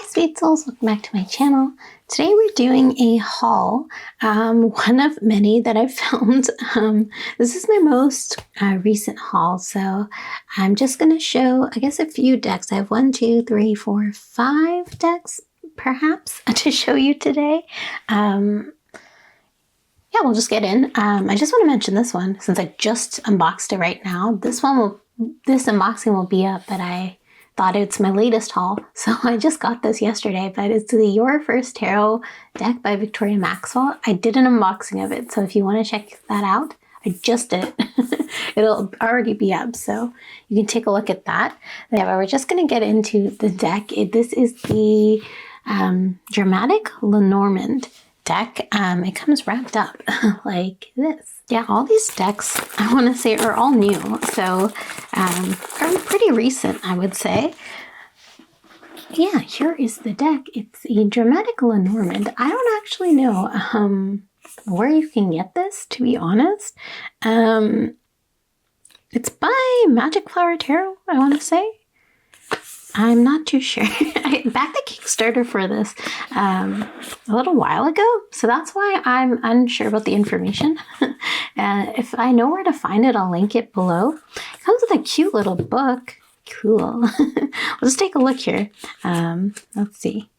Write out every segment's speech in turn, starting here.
sweet souls, welcome back to my channel. Today we're doing a haul, one of many that I've filmed. This is my most recent haul, so I'm just going to show, I guess, a few decks. I have 1, 2, 3, 4, 5 decks, perhaps, to show you today. Yeah, we'll just get in. I just want to mention this one, since I just unboxed it right now. This unboxing will be up, but I thought it's my latest haul, so I just got this yesterday, but it's the Your First Tarot deck by Victoria Maxwell. I did an unboxing of it, so if you want to check that out, I just did it. It'll already be up, so you can take a look at that. Yeah, but we're just going to get into the deck. This is the Dramatic Lenormand Deck. It comes wrapped up like this. Yeah, all these decks, I want to say, are all new, so are pretty recent, I would say. Yeah, here is the deck. It's a Dramatic Lenormand. I don't actually know where you can get this, to be honest. It's by Magic Flower Tarot, I want to say. I'm not too sure. I backed the Kickstarter for this a little while ago, so that's why I'm unsure about the information. If I know where to find it, I'll link it below. It comes with a cute little book. Cool. Let's take a look here. Let's see.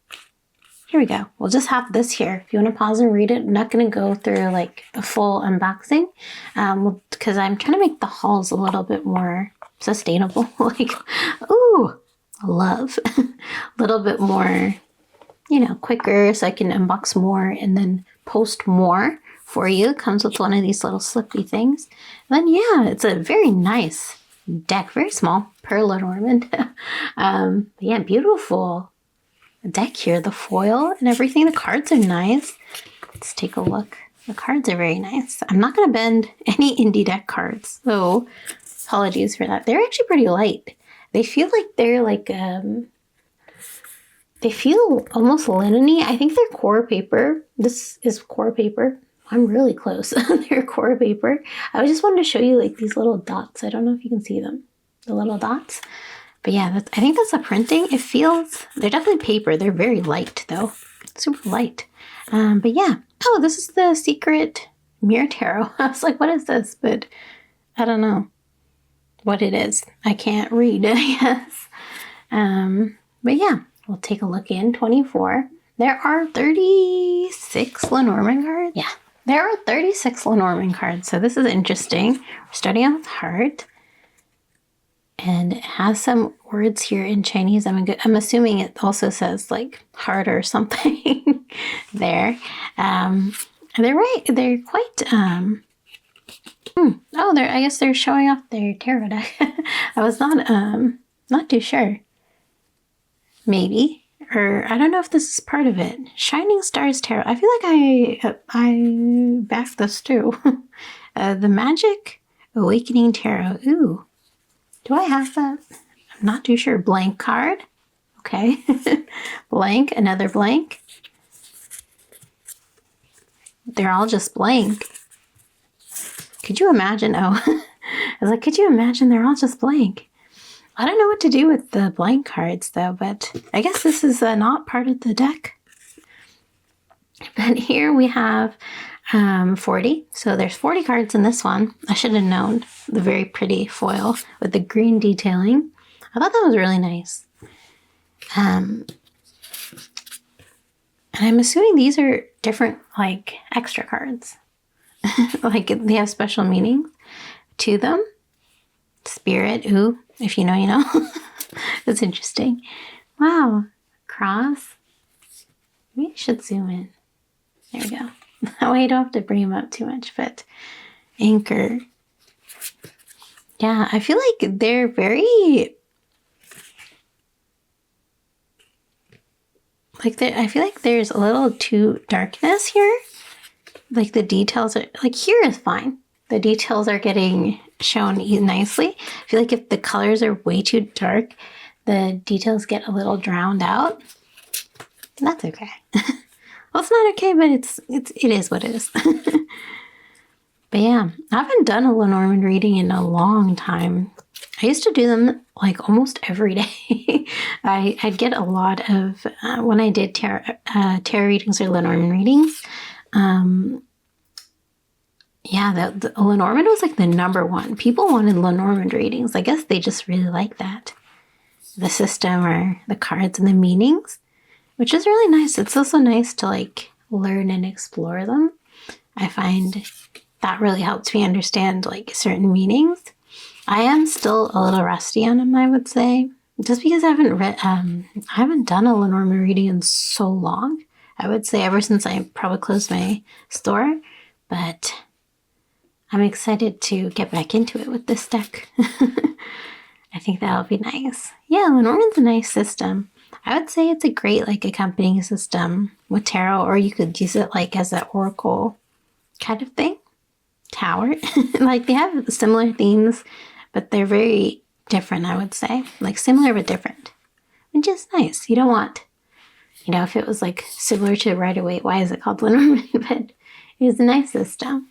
Here we go. We'll just have this here. If you want to pause and read it, I'm not going to go through like a full unboxing because I'm trying to make the hauls a little bit more sustainable. Like, ooh, love. A little bit more, you know, quicker, so I can unbox more and then post more for you. It comes with one of these little slippy things. And then yeah, it's a very nice deck, very small per Lenormand. Yeah, beautiful deck here. The foil and everything. The cards are nice. Let's take a look. The cards are very nice. I'm not going to bend any indie deck cards, so apologies for that. They're actually pretty light. They feel like they're like, they feel almost linen-y. I think they're core paper. This is core paper. I'm really close. They're core paper. I just wanted to show you like these little dots. I don't know if you can see them, the little dots. But yeah, I think that's the printing. It feels, they're definitely paper. They're very light though, super light. But yeah, oh, this is the Secret Mirror Tarot. I was like, what is this? But I don't know what it is. I can't read, I guess. But yeah, we'll take a look in 24. There are 36 Lenormand cards. Yeah, there are 36 Lenormand cards. So this is interesting. We're starting out with heart. And it has some words here in Chinese. I'm assuming it also says like heart or something there. They're right. They're quite, oh, I guess they're showing off their tarot deck. I was not too sure. Maybe. Or I don't know if this is part of it. Shining Stars Tarot. I feel like I backed this too. The Magic Awakening Tarot. Ooh. Do I have that? I'm not too sure. Blank card. Okay. Blank. Another blank. They're all just blank. Could you imagine? Oh, I was like, could you imagine they're all just blank? I don't know what to do with the blank cards though, but I guess this is not part of the deck. But here we have 40. So there's 40 cards in this one. I should have known. The very pretty foil with the green detailing. I thought that was really nice. And I'm assuming these are different, like, extra cards. Like, they have special meanings to them. Spirit, ooh, if you know, you know. That's interesting. Wow. Cross. Maybe I should zoom in. There we go. That way I don't have to bring them up too much, but anchor. Yeah, I feel like they're very, like, I feel like there's a little too darkness here. Like the details are, like here is fine. The details are getting shown nicely. I feel like if the colors are way too dark, the details get a little drowned out. That's okay. Well, it's not okay, but it is what it is. But yeah, I haven't done a Lenormand reading in a long time. I used to do them like almost every day. I'd get a lot of, when I did tarot readings or Lenormand readings, yeah, the Lenormand was like the #1. People wanted Lenormand readings. I guess they just really like that. The system or the cards and the meanings, which is really nice. It's also nice to like learn and explore them. I find that really helps me understand like certain meanings. I am still a little rusty on them, I would say, just because I haven't done a Lenormand reading in so long. I would say ever since I probably closed my store, but I'm excited to get back into it with this deck. I think that'll be nice. Yeah, Lenormand's a nice system. I would say it's a great like accompanying system with tarot, or you could use it like as an oracle kind of thing. Tower. Like they have similar themes, but they're very different, I would say. Like similar but different, which is nice. You don't want, if it was like similar to Rider-Waite, why is it called Lenormand? But it's a nice system.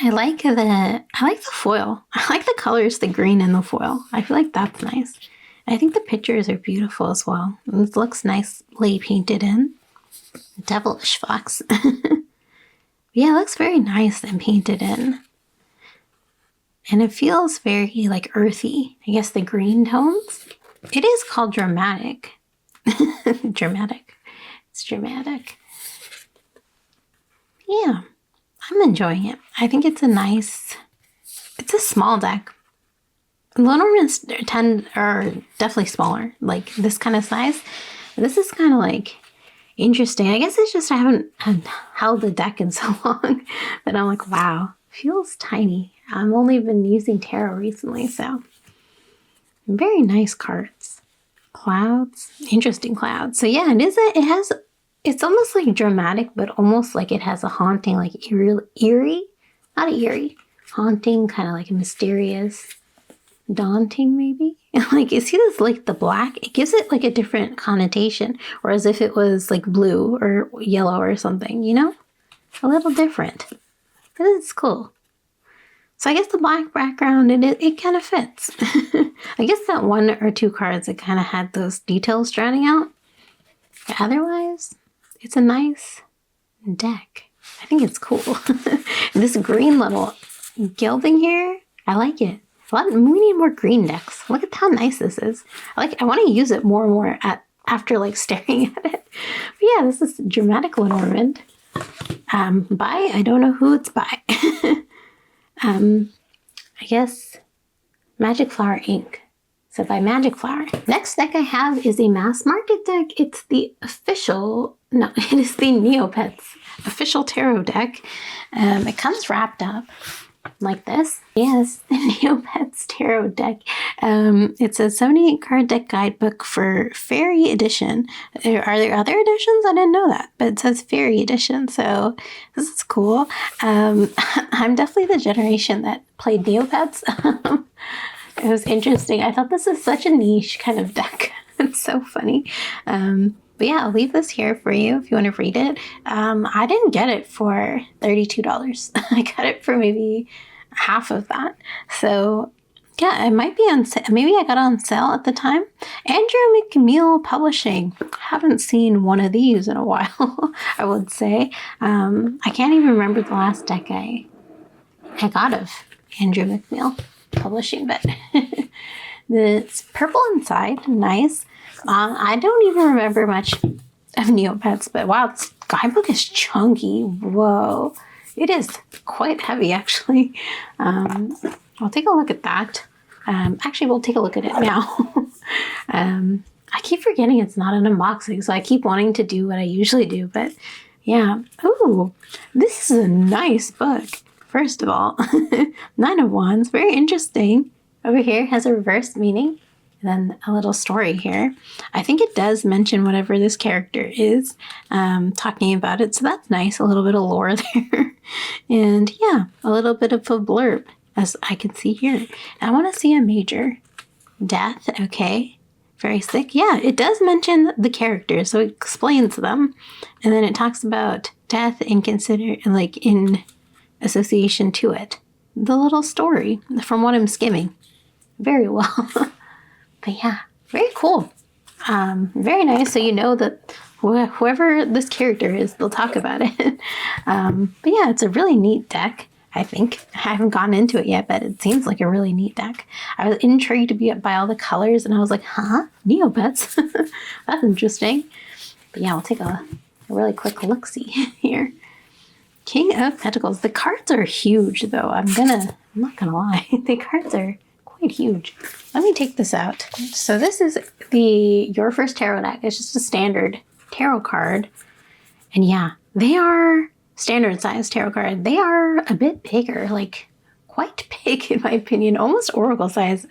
I like the foil. I like the colors, the green and the foil. I feel like that's nice. I think the pictures are beautiful as well. It looks nicely painted in. Devilish fox. Yeah, it looks very nice and painted in. And it feels very like earthy. I guess the green tones. It is called dramatic. Dramatic. It's dramatic. Yeah, I'm enjoying it. I think it's it's a small deck. Lenormands are definitely smaller, like this kind of size. This is kind of like interesting. I guess it's just I haven't held the deck in so long that I'm like, wow, feels tiny. I've only been using tarot recently, so very nice cards. Clouds, interesting clouds. So yeah, it's almost like dramatic, but almost like it has a haunting, like eerie, not eerie, haunting, kind of like a mysterious, daunting maybe. Like you see this like the black, it gives it like a different connotation, or as if it was like blue or yellow or something, a little different. But it's cool. So I guess the black background, it kind of fits. I guess that 1 or 2 cards that kind of had those details standing out. But otherwise, it's a nice deck. I think it's cool. This green little gilding here, I like it. We need more green decks. Look at how nice this is. I want to use it more and more after like staring at it. But yeah, this is dramatic Lenormand. By, I don't know who it's by. I guess Magic Flower Inc. So by Magic Flower. Next deck I have is a mass market deck. It's the it is the Neopets official tarot deck. It comes wrapped up like this. Yes, the Neopets tarot deck. It's a 78 card deck guidebook for Fairy Edition. Are there other editions? I didn't know that, but it says Fairy Edition, so this is cool. I'm definitely the generation that played Neopets. It was interesting. I thought this is such a niche kind of deck. It's so funny. But yeah, I'll leave this here for you if you want to read it. I didn't get it for $32. I got it for maybe half of that. So yeah, it might be on sale. Maybe I got it on sale at the time. Andrew McMeel Publishing. Haven't seen one of these in a while, I would say. I can't even remember the last deck I got of Andrew McMeel Publishing, but it's purple inside. Nice. I don't even remember much of Neopets, but wow, this guidebook is chunky. Whoa. It is quite heavy, actually. I'll take a look at that. Actually, we'll take a look at it now. I keep forgetting it's not an unboxing, so I keep wanting to do what I usually do, but yeah. Oh, this is a nice book, first of all. 9 of Wands, very interesting. Over here has a reverse meaning. And then a little story here. I think it does mention whatever this character is talking about it. So that's nice. A little bit of lore there. And yeah, a little bit of a blurb, as I can see here. I want to see a major. Death, okay. Very sick. Yeah, it does mention the characters, so it explains them. And then it talks about death and in association to it. The little story from what I'm skimming. very well. But yeah, very cool. Very nice. So you know that whoever this character is, they'll talk about it. But yeah, it's a really neat deck, I think. I haven't gone into it yet, but it seems like a really neat deck. I was intrigued by all the colors, and I was like, huh? Neopets? That's interesting. But yeah, we'll take a really quick look-see here. King of Pentacles. The cards are huge, though. I'm not gonna lie. The cards are quite huge. Let me take this out. So this is Your First Tarot deck. It's just a standard tarot card. And yeah, they are standard size tarot card. They are a bit bigger, like quite big in my opinion, almost oracle size.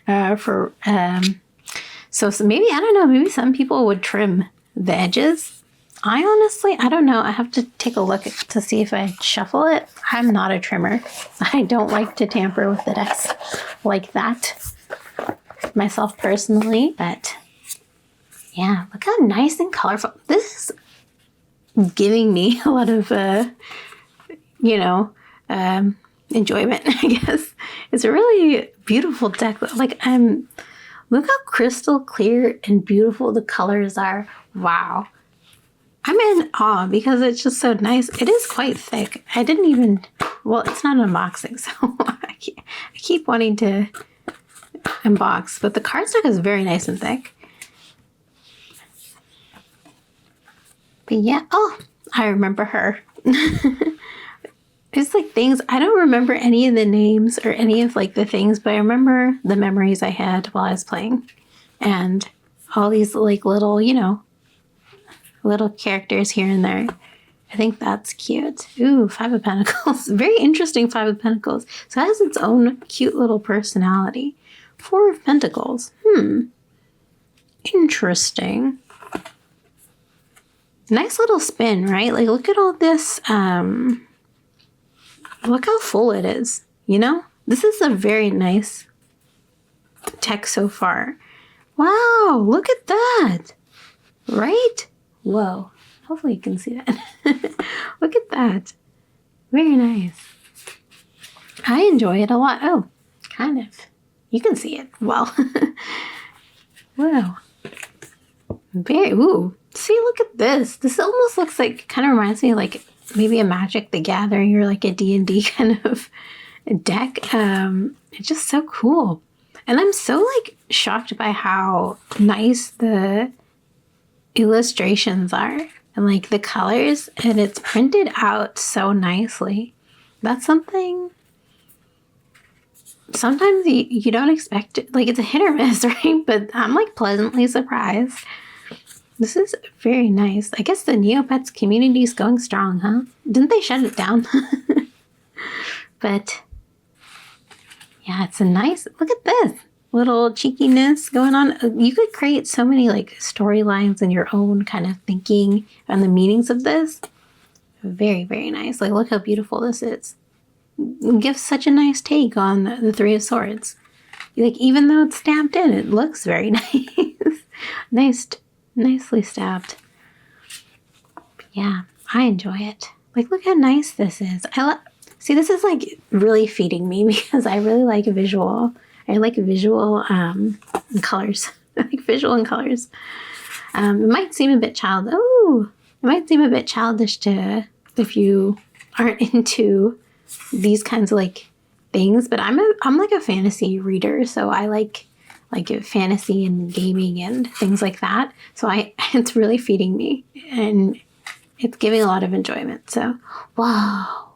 So maybe, I don't know, maybe some people would trim the edges. I don't know. I have to take a look to see if I shuffle it. I'm not a trimmer. I don't like to tamper with the decks like that myself personally, but yeah, look how nice and colorful. This is giving me a lot of, enjoyment, I guess. It's a really beautiful deck. Like, look how crystal clear and beautiful the colors are. Wow. I'm in awe because it's just so nice. It is quite thick. I didn't even, well, it's not unboxing, so I keep wanting to unbox, but the cardstock is very nice and thick. But yeah, oh, I remember her. It's like things, I don't remember any of the names or any of like the things, but I remember the memories I had while I was playing. And all these like little, little characters here and there. I think that's cute. Ooh, Five of Pentacles. Very interesting Five of Pentacles. So it has its own cute little personality. Four of Pentacles. Interesting. Nice little spin, right? Like, look at all this. Look how full it is, This is a very nice deck so far. Wow, look at that. Right? Whoa. Hopefully you can see that. Look at that. Very nice. I enjoy it a lot. Oh, kind of. You can see it well. Wow. Ooh. See, look at this. This almost looks like, kind of reminds me of like maybe a Magic the Gathering or like a D&D kind of deck. It's just so cool. And I'm so like shocked by how nice the illustrations are and like the colors, and it's printed out so nicely. That's something sometimes you don't expect it. Like, it's a hit or miss, right? But I'm like pleasantly surprised. This is very nice. I guess the Neopets community is going strong, huh? Didn't they shut it down? But yeah, it's a nice, look at this little cheekiness going on. You could create so many like storylines in your own kind of thinking and the meanings of this. Very, very nice. Like, look how beautiful this is. It gives such a nice take on the Three of Swords. Like, even though it's stamped in, it looks very nice. Nicely stamped. Yeah, I enjoy it. Like, look how nice this is. See, this is like really feeding me because I really like visual. I like visual colors. I like visual and colors. It might seem a bit childish to if you aren't into these kinds of like things, but I'm like a fantasy reader, so I like fantasy and gaming and things like that. So it's really feeding me and it's giving a lot of enjoyment. So, wow.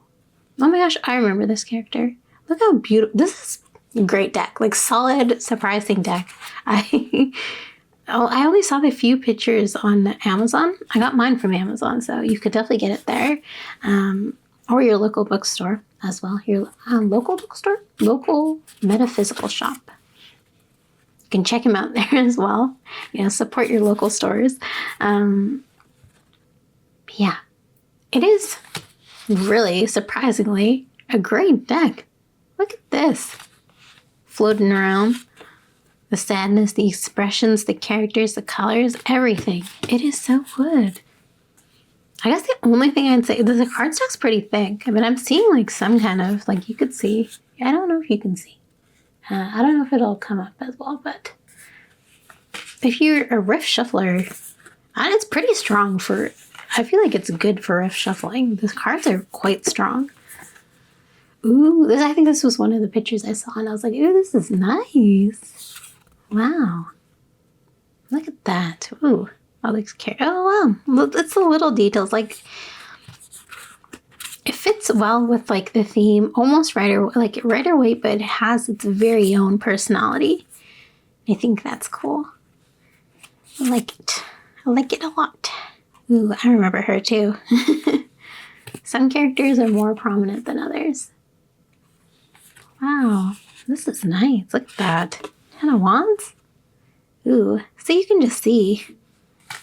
Oh my gosh, I remember this character. Look how beautiful. This is a great deck. Like, solid, surprising deck. I only saw the few pictures on Amazon. I got mine from Amazon, so you could definitely get it there. Or your local bookstore as well. Your local bookstore? Local metaphysical shop. You can check them out there as well. Support your local stores. Yeah, it is really, surprisingly, a great deck. Look at this. Floating around. The sadness, the expressions, the characters, the colors, everything. It is so good. I guess the only thing I'd say, the cardstock's pretty thick. I mean, I'm seeing like some kind of, like, you could see. I don't know if you can see. I don't know if it'll come up as well, but if you're a riff shuffler, and it's pretty strong for, I feel like it's good for riff shuffling. The cards are quite strong. Ooh, I think this was one of the pictures I saw, and I was like, ooh, this is nice. Wow. Look at that. Ooh, that looks cute. Oh, wow. It's the little details. Like, it fits well with, like, the theme, almost Rider-Waite, but it has its very own personality. I think that's cool. I like it. I like it a lot. Ooh, I remember her too. Some characters are more prominent than others. Wow, this is nice. Look at that. 10 of Wands. Ooh, so you can just see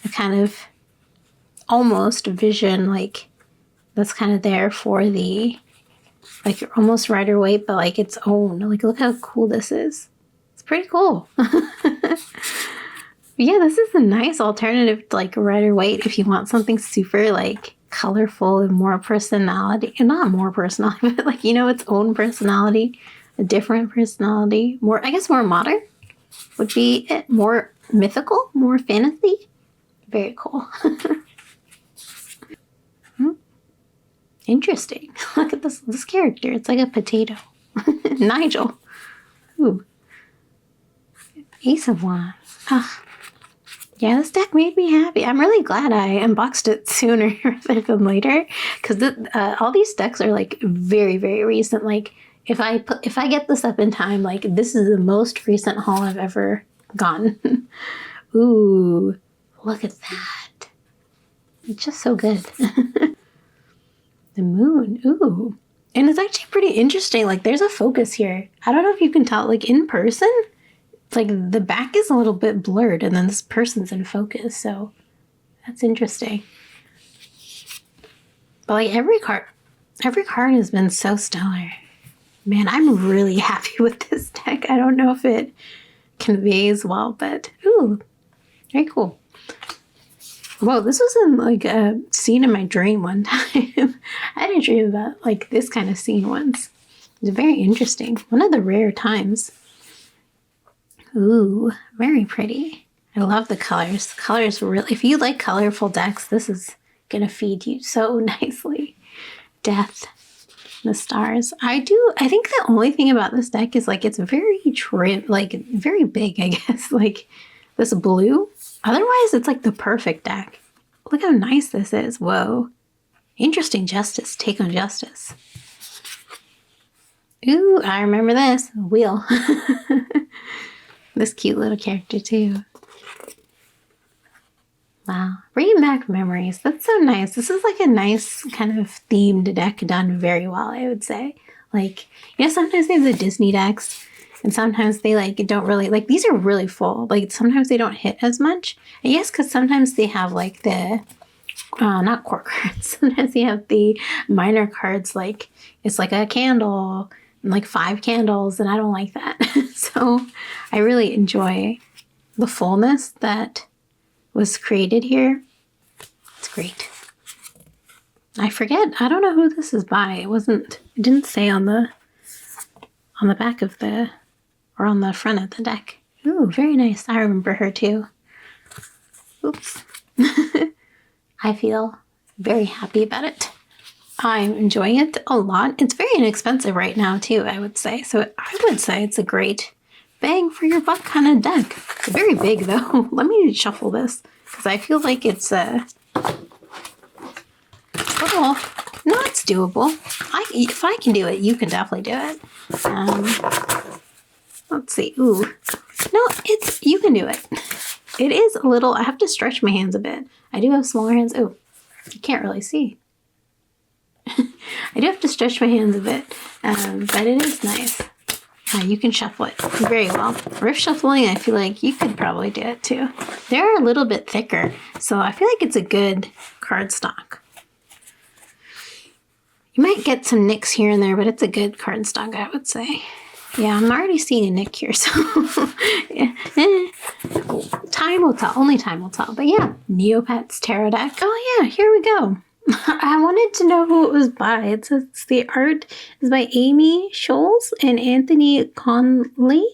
the kind of almost vision, like, that's kind of there for the, like, almost Rider-Waite, but like its own. Like, look how cool this is. It's pretty cool. Yeah, this is a nice alternative to, like, Rider-Waite if you want something super, like, colorful and more personality. And not more personality, but, like, you know, its own personality. A different personality. More, I guess more modern would be it. More mythical, more fantasy. Very cool. Interesting. Look at this character. It's like a potato. Nigel. Ooh. Ace of Wands. Ugh. Yeah, this deck made me happy. I'm really glad I unboxed it sooner rather than later, because all these decks are, like, very, very recent. Like, if I get this up in time, like, this is the most recent haul I've ever gotten. Ooh, look at that. It's just so good. The moon. Ooh. And it's actually pretty interesting. Like, there's a focus here. I don't know if you can tell, like, in person, like, the back is a little bit blurred and then this person's in focus, so that's interesting. But, like, every card has been so stellar. Man, I'm really happy with this deck. I don't know if it conveys well, but ooh, very cool. Whoa, this was in, like, a scene in my dream one time. I didn't dream about, like, this kind of scene once. It's very interesting. One of the rare times. Ooh, very pretty. I love the colors. The colors really, if you like colorful decks, this is gonna feed you so nicely. Death, the stars. I think the only thing about this deck is, like, it's very trim, like, very big, I guess. Like, this blue. Otherwise, it's, like, the perfect deck. Look how nice this is. Whoa. Interesting justice. Take on justice. Ooh, I remember this. Wheel. This cute little character too. Wow. Bringing back memories. That's so nice. This is, like, a nice kind of themed deck done very well, I would say. Like, you know, sometimes they have the Disney decks and sometimes they, like, don't really, like, these are really full. Like, sometimes they don't hit as much. And yes, because sometimes they have, like, the, not core cards. Sometimes they have the minor cards, like, it's like a candle and, like, 5 candles, and I don't like that. So I really enjoy the fullness that was created here. It's great. I forget. I don't know who this is by. It didn't say on the back of the, or on the front of the deck. Ooh, very nice. I remember her too. Oops. I feel very happy about it. I'm enjoying it a lot. It's very inexpensive right now too, I would say. So I would say it's a great bang for your buck kind of deck. It's very big though. Let me shuffle this because I feel like it's oh, no, it's doable. If I can do it, you can definitely do it. Let's see. Ooh, no, you can do it. It is a little. I have to stretch my hands a bit. I do have smaller hands. Oh, you can't really see. I do have to stretch my hands a bit, but it is nice. You can shuffle it very well. Riff shuffling, I feel like you could probably do it too. They're a little bit thicker, so I feel like it's a good cardstock. You might get some nicks here and there, but it's a good cardstock, I would say. Yeah, I'm already seeing a nick here, so yeah. Time will tell. Only time will tell. But yeah, Neopets Tarot deck. Oh yeah, here we go. I wanted to know who it was by. It says the art is by Amy Scholes and Anthony Conley.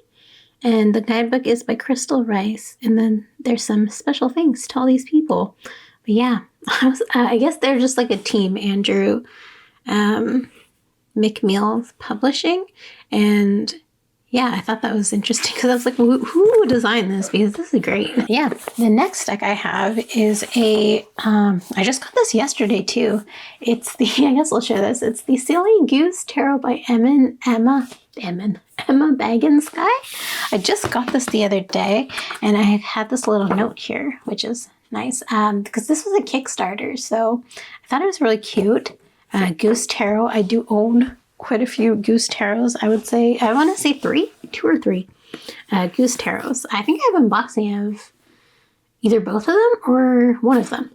And the guidebook is by Crystal Rice. And then there's some special thanks to all these people. But yeah, I guess they're just like a team. Andrew McMeal Publishing. And yeah, I thought that was interesting because I was like, who designed this? Because this is great. Yeah, the next deck I have is a, I just got this yesterday too. It's the, I guess I'll show this. It's the Silly Goose Tarot by Emma Baggins-Sky. I just got this the other day and I had this little note here, which is nice because this was a Kickstarter. So I thought it was really cute. Goose Tarot, I do own quite a few Goose Tarots, I would say. I want to say 2 or 3 Goose Tarots. I think I have an unboxing of either both of them or one of them.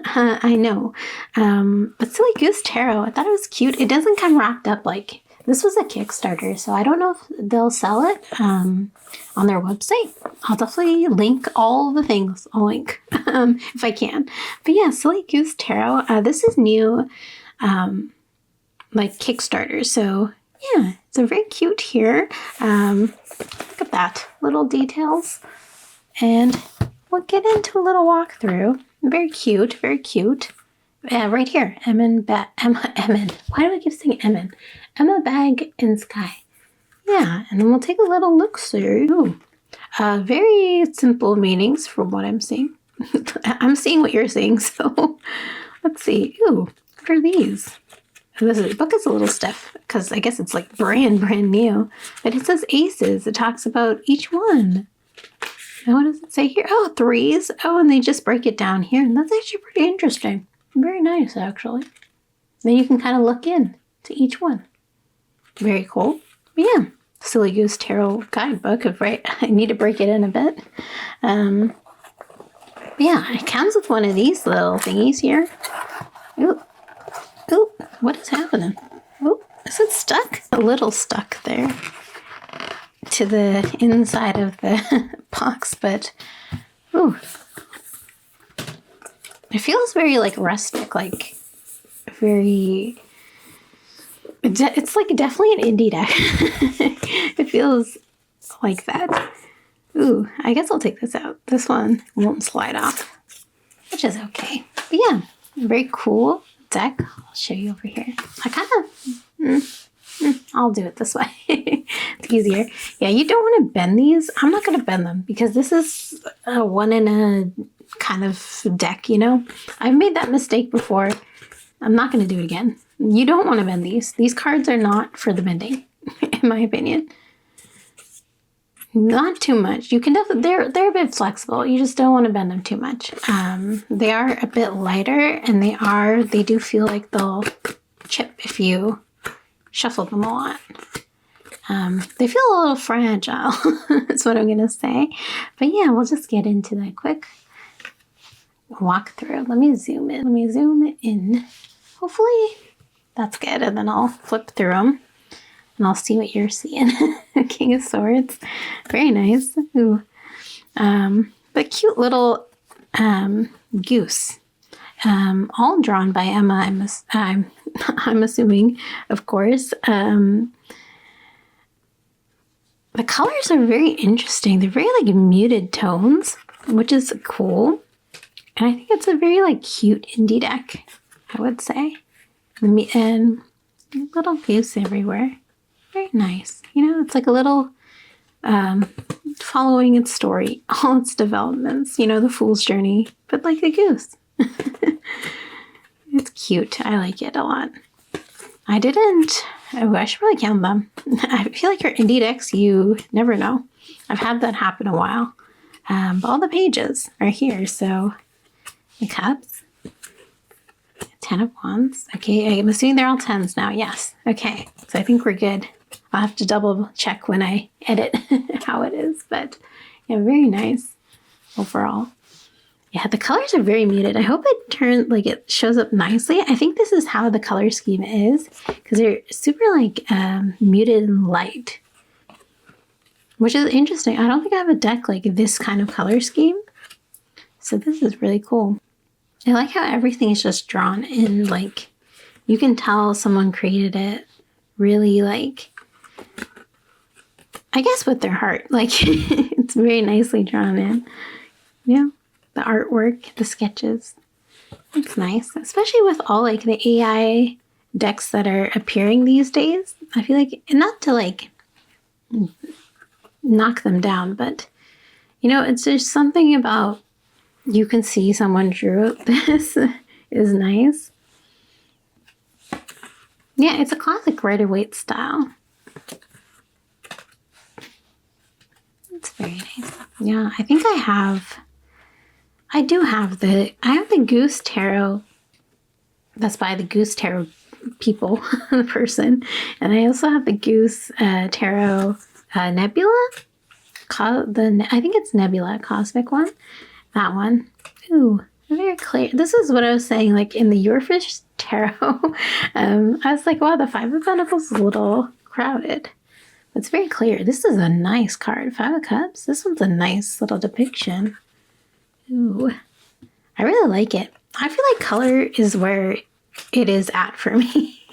I know. But Silly Goose Tarot, I thought it was cute. It doesn't come wrapped up like, this was a Kickstarter, so I don't know if they'll sell it on their website. I'll definitely link all the things. I'll link if I can. But yeah, Silly Goose Tarot. This is new. Like Kickstarter. So yeah, it's a very cute here. Look at that, little details. And we'll get into a little walkthrough. Very cute, very cute. Right here, Emma. Why do I keep saying Emma? Emma Baggins-Sky. Yeah, and then we'll take a little look through. Very simple meanings from what I'm seeing. I'm seeing what you're seeing, so let's see. Ooh, what are these? This book is a little stiff because I guess it's like brand new. But it says aces. It talks about each one. And what does it say here? Oh, 3s. Oh, and they just break it down here. And that's actually pretty interesting. Very nice, actually. Then you can kind of look in to each one. Very cool. But yeah, Silly Goose Tarot guidebook. I need to break it in a bit. But yeah, it comes with one of these little thingies here. Ooh. Oh, what is happening? Oh, is it stuck? A little stuck there to the inside of the box, but ooh. It feels very like rustic, like very, it's like definitely an indie deck. It feels like that. Ooh, I guess I'll take this out. This one won't slide off, which is okay. But yeah, very cool deck. I'll show you over here. I kind of, I'll do it this way. It's easier. Yeah, you don't want to bend these. I'm not going to bend them because this is a one in a kind of deck, you know. I've made that mistake before. I'm not going to do it again. You don't want to bend these. These cards are not for the bending, in my opinion. Not too much. You can definitely, they're a bit flexible. You just don't want to bend them too much. They are a bit lighter and they do feel like they'll chip if you shuffle them a lot. They feel a little fragile. That's what I'm going to say. But yeah, we'll just get into that quick walkthrough. Let me zoom in. Hopefully that's good. And then I'll flip through them. And I'll see what you're seeing. King of Swords. Very nice. Ooh. But cute little goose. All drawn by Emma, I'm assuming, of course. The colors are very interesting. They're very like muted tones, which is cool. And I think it's a very like cute indie deck, I would say. And little goose everywhere. Very nice. You know, it's like a little following its story, all its developments, you know, the fool's journey, but like a goose. It's cute. I like it a lot. I should really count them. I feel like your indie decks, you never know. I've had that happen a while. But all the pages are here. So the cups, 10 of Wands. Okay, I'm assuming they're all 10s now. Yes. Okay, so I think we're good. I'll have to double check when I edit how it is, but yeah, very nice overall. Yeah, the colors are very muted. I hope it shows up nicely. I think this is how the color scheme is because they're super like muted and light, which is interesting. I don't think I have a deck like this kind of color scheme. So this is really cool. I like how everything is just drawn in, like, you can tell someone created it really, like, I guess with their heart. Like, it's very nicely drawn in. Yeah, the artwork, the sketches. It's nice, especially with all, like, the AI decks that are appearing these days. I feel like, not to, like, knock them down, but, you know, it's just something about you can see someone drew this is nice. Yeah, it's a classic Rider-Waite style. It's very nice. Yeah, I think I have the Goose Tarot. That's by the Goose Tarot people, the person. And I also have the Goose Tarot Nebula. I think it's Nebula, Cosmic one. That one. Ooh, very clear. This is what I was saying, like in the Your Fish Tarot. I was like, wow, the Five of Pentacles is a little crowded. It's very clear. This is a nice card. Five of Cups. This one's a nice little depiction. Ooh, I really like it. I feel like color is where it is at for me.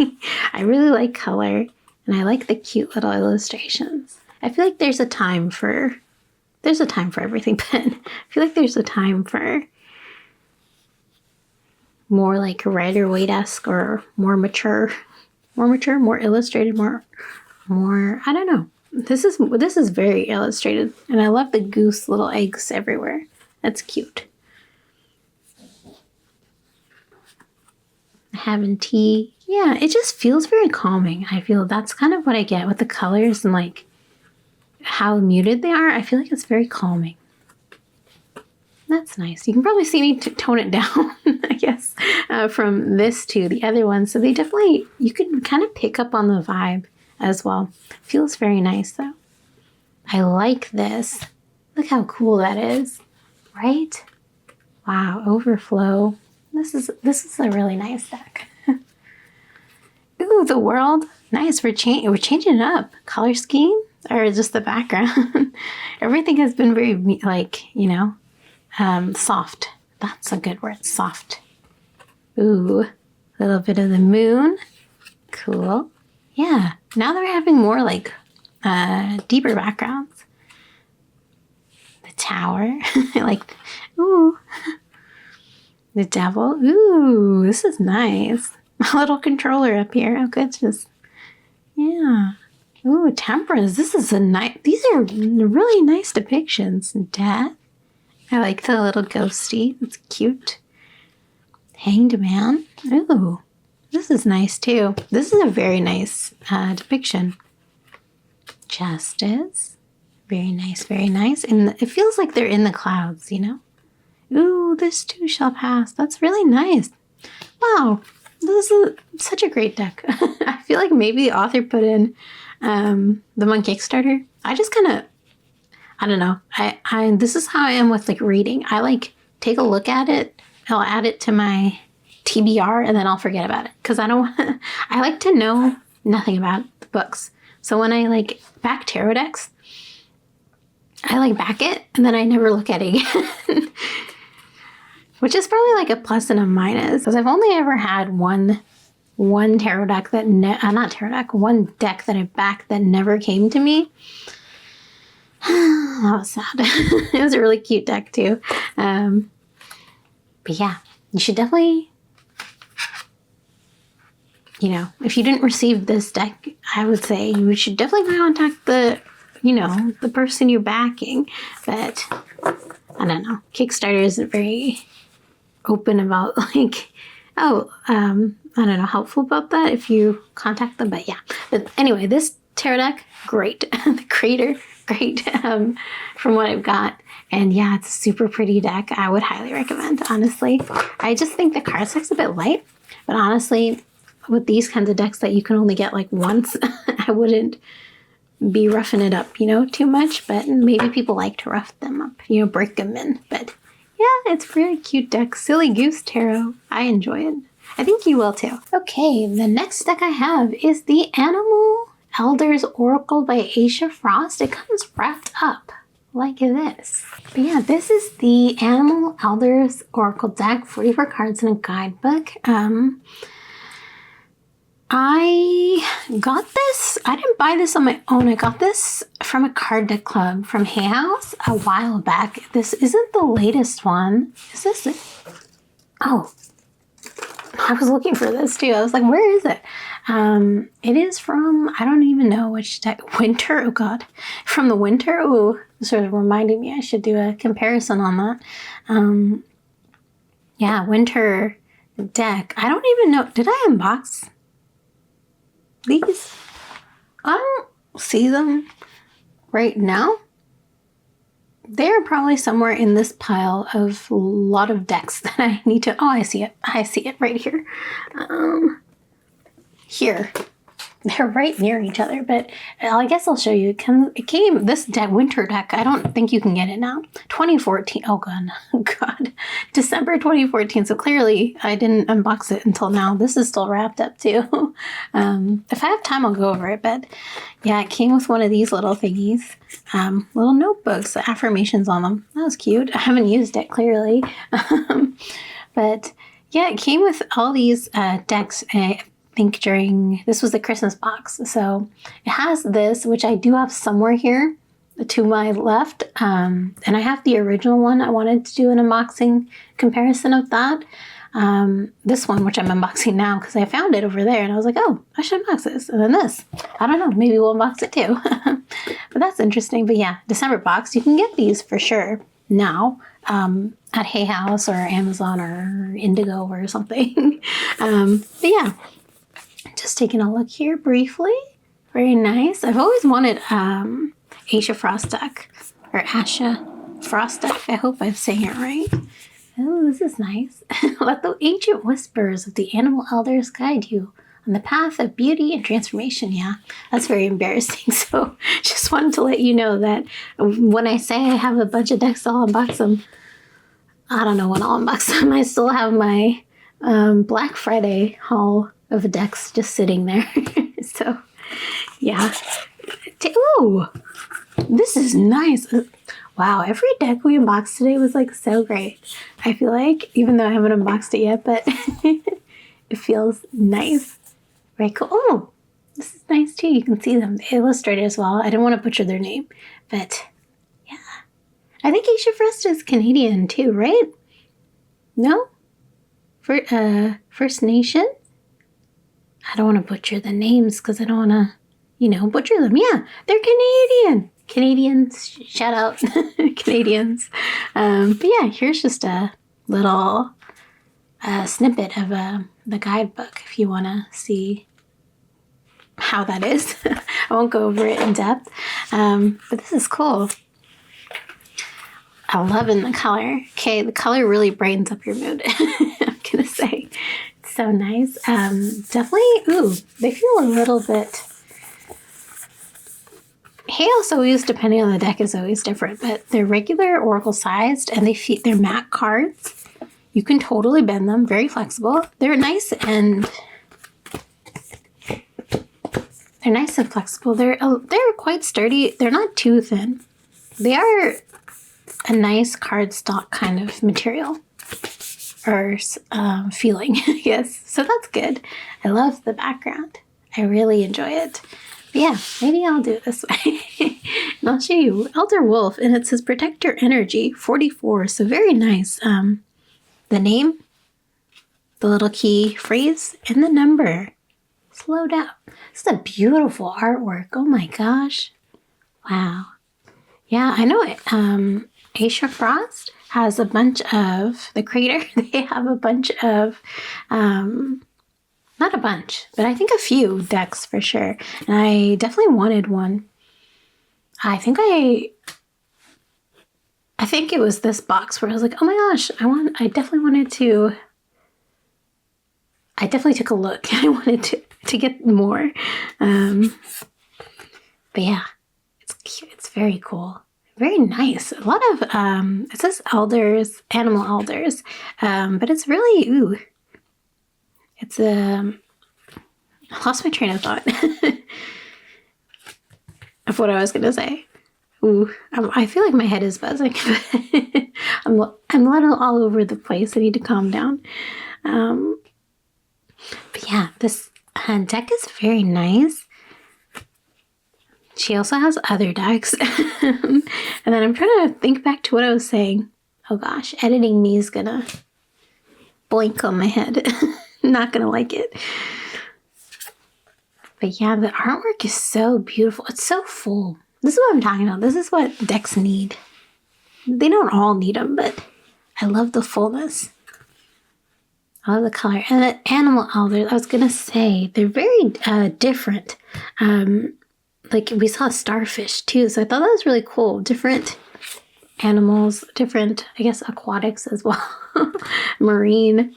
I really like color, and I like the cute little illustrations. I feel like there's a time for everything, but I feel like there's a time for more like Rider-Waite-esque or more mature, more illustrated, more, I don't know. This is very illustrated, and I love the goose little eggs everywhere. That's cute. Having tea. Yeah, it just feels very calming. I feel that's kind of what I get with the colors and like how muted they are. I feel like it's very calming. That's nice. You can probably see me tone it down, I guess, from this to the other one. So they definitely, you can kind of pick up on the vibe as well. Feels very nice though. I like this. Look how cool that is, right? Wow, overflow. This is a really nice deck. Ooh, the world. Nice. We're changing it up. Color scheme or just the background. Everything has been very, like, you know, soft. That's a good word. Soft. Ooh, a little bit of the moon. Cool. Yeah. Now they're having more like deeper backgrounds. The tower. Like, ooh. The devil. Ooh, this is nice. A little controller up here. Oh, goodness. Yeah. Ooh, Temperance. This is a nice. These are really nice depictions. Death. I like the little ghosty. It's cute. Hanged Man. Ooh, this is nice too. This is a very nice depiction. Justice. Very nice, very nice. And it feels like they're in the clouds, you know? Ooh, this too shall pass. That's really nice. Wow, this is such a great deck. I feel like maybe the author put in them on Kickstarter. I just kind of, I don't know. This is how I am with like reading. I like take a look at it. I'll add it to my TBR and then I'll forget about it because I don't. I like to know nothing about the books. So when I like back tarot decks, I like back it and then I never look at it again. Which is probably like a plus and a minus because I've only ever had one tarot deck that not tarot deck, one deck that I backed that never came to me. That was sad. It was a really cute deck too. But yeah, you should definitely, you know, if you didn't receive this deck, I would say you should definitely contact the person you're backing. But I don't know, Kickstarter isn't very open about like, I don't know, helpful about that if you contact them. But yeah, but anyway, this tarot deck, great. The creator, great from what I've got. And yeah, it's a super pretty deck. I would highly recommend, honestly. I just think the card deck's a bit light, but honestly, with these kinds of decks that you can only get like once, I wouldn't be roughing it up, you know, too much. But maybe people like to rough them up, you know, break them in. But yeah, it's a really cute deck. Silly Goose Tarot. I enjoy it. I think you will too. Okay, the next deck I have is the Animal Elders Oracle by Aisha Frost. It comes wrapped up like this. But yeah, this is the Animal Elders Oracle deck, 44 cards in a guidebook. I got this, I didn't buy this on my own. I got this from a card deck club from Hay House a while back. This isn't the latest one. Is this it? Oh, I was looking for this too. I was like, where is it? It is from, I don't even know which deck. Winter? Oh God. From the Winter? Ooh, sort of reminding me I should do a comparison on that. Yeah, Winter deck. I don't even know. Did I unbox these? I don't see them right now. They're probably somewhere in this pile of a lot of decks that I need to... Oh, I see it. I see it right here. Here. They're right near each other, but I guess I'll show you. It came, this deck, Winter deck, I don't think you can get it now. 2014, oh God, December 2014, so clearly I didn't unbox it until now. This is still wrapped up too. If I have time, I'll go over it, but yeah, it came with one of these little thingies, little notebooks, affirmations on them. That was cute. I haven't used it, clearly. But yeah, it came with all these decks, think this was the Christmas box. So it has this, which I do have somewhere here to my left. And I have the original one. I wanted to do an unboxing comparison of that. This one, which I'm unboxing now because I found it over there and I was like, oh, I should unbox this. And then this, I don't know, maybe we'll unbox it too. But that's interesting. But yeah, December box, you can get these for sure now at Hay House or Amazon or Indigo or something. But yeah. Just taking a look here briefly. Very nice. I've always wanted Asha Frost deck, or Asha Frost deck. I hope I'm saying it right. Oh, this is nice. Let the ancient whispers of the animal elders guide you on the path of beauty and transformation. Yeah, that's very embarrassing. So just wanted to let you know that when I say I have a bunch of decks, I'll unbox them. I don't know when I'll unbox them. I still have my Black Friday haul of decks just sitting there. So yeah. Ooh, this is nice. Wow, every deck we unboxed today was like so great. I feel like, even though I haven't unboxed it yet, but it feels nice. Very cool. Oh, this is nice too. You can see them. They illustrated as well. I didn't want to butcher their name, but yeah. I think Asha Frost is Canadian too, right? No? First Nation? I don't want to butcher the names because I don't want to, butcher them. Yeah, they're Canadian. Canadians, shout out Canadians. But yeah, here's just a little snippet of the guidebook if you want to see how that is. I won't go over it in depth, but this is cool. I'm loving the color. Okay, the color really brightens up your mood, I'm going to say. So nice. Definitely, ooh, they feel a little bit... Hay House always, depending on the deck, is always different, but they're regular oracle sized and they're matte cards. You can totally bend them, very flexible. They're nice and flexible. They're quite sturdy. They're not too thin. They are a nice cardstock kind of material. Or feeling, yes. So that's good. I love the background. I really enjoy it. But yeah, maybe I'll do it this way. And I'll show you Elder Wolf, and it says Protect Your Energy 44. So very nice. The name, the little key phrase, and the number. Slow down. This is a beautiful artwork. Oh my gosh. Wow. Yeah, I know it. Asha Frost has a bunch of, the creator, they have a bunch of, not a bunch, but I think a few decks for sure. And I definitely wanted one. I think it was this box where I was like, oh my gosh, I definitely took a look. I wanted to get more. But yeah, it's cute. It's very cool. Very nice. A lot of, it says elders, animal elders, but it's really, ooh, it's I lost my train of thought of what I was going to say. Ooh, I feel like my head is buzzing. I'm a little all over the place. I need to calm down. But yeah, this deck is very nice. She also has other decks. And then I'm trying to think back to what I was saying. Oh gosh, editing me is gonna blink on my head. Not gonna like it. But yeah, the artwork is so beautiful. It's so full. This is what I'm talking about. This is what decks need. They don't all need them, but I love the fullness. I love the color. And the animal elders, I was going to say, they're very different. Like we saw starfish too, so I thought that was really cool. Different animals, different, I guess, aquatics as well. Marine.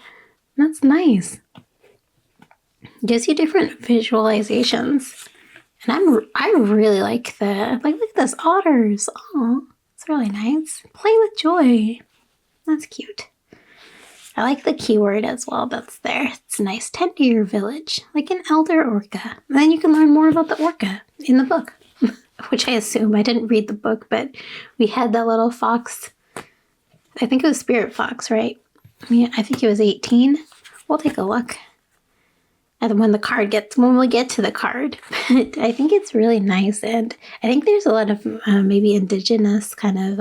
That's nice. Gives you different visualizations. And I really like look at this, otters. Oh, it's really nice. Play with joy. That's cute. I like the keyword as well that's there. It's nice. Tend to your village, like an elder orca. And then you can learn more about the orca in the book, which I assume. I didn't read the book, but we had that little fox. I think it was Spirit Fox, right? Yeah, I think it was 18. We'll take a look. And when we get to the card. But I think it's really nice. And I think there's a lot of maybe indigenous kind of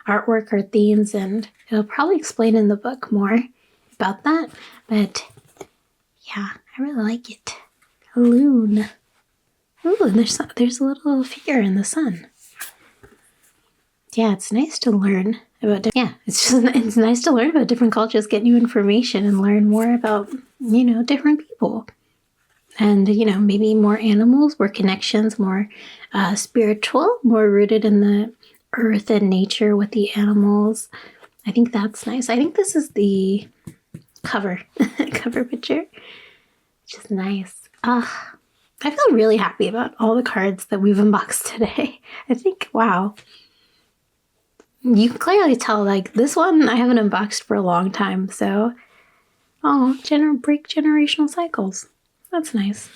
artwork or themes, and it'll probably explain in the book more about that. But yeah, I really like it. A loon. Ooh, and there's a little figure in the sun. Yeah, it's nice to learn about. It's nice to learn about different cultures, get new information, and learn more about different people, and maybe more animals, more connections, more spiritual, more rooted in the earth and nature with the animals. I think that's nice. I think this is the cover picture, which is nice. I feel really happy about all the cards that we've unboxed today. I think, wow. You can clearly tell, like, this one I haven't unboxed for a long time, so, break generational cycles. That's nice.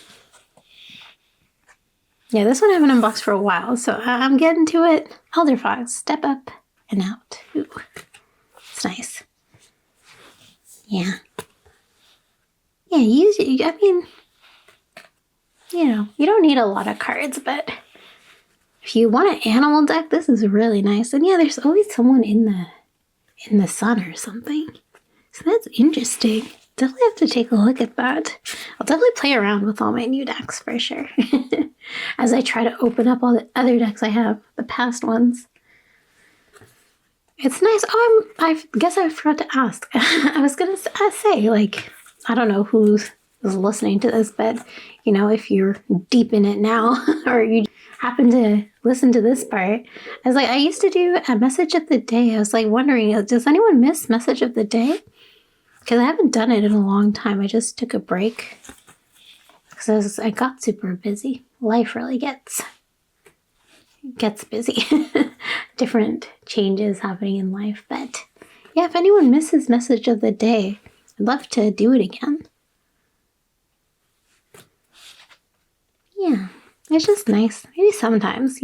Yeah, this one I haven't unboxed for a while, so I'm getting to it. Elder Fox, step up and out. Ooh, it's nice. Yeah. Yeah, I mean, you don't need a lot of cards, but if you want an animal deck, this is really nice. And yeah, there's always someone in the sun or something. So that's interesting. Definitely have to take a look at that. I'll definitely play around with all my new decks for sure. As I try to open up all the other decks I have, the past ones. It's nice. I guess I forgot to ask. I was going to say, like, I don't know who is listening to this, but, if you're deep in it now, or you happen to listen to this part, I used to do a message of the day. I was like wondering, does anyone miss message of the day? Because I haven't done it in a long time. I just took a break because I got super busy. Life really gets busy. Different changes happening in life. But yeah, if anyone misses message of the day, I'd love to do it again. Yeah, it's just nice. Maybe sometimes,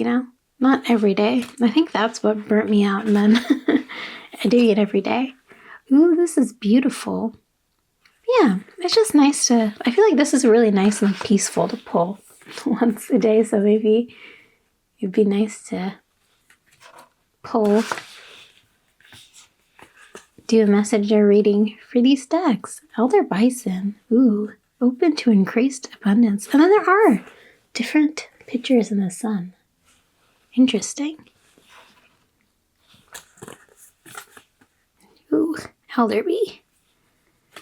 not every day. I think that's what burnt me out, and then I do it every day. Ooh, this is beautiful. Yeah, it's just nice I feel like this is really nice and peaceful to pull once a day, so maybe it'd be nice to do a message or reading for these decks. Elder Bison. Ooh, open to increased abundance. And then there are different pictures in the sun. Interesting. Ooh, Elder Bee.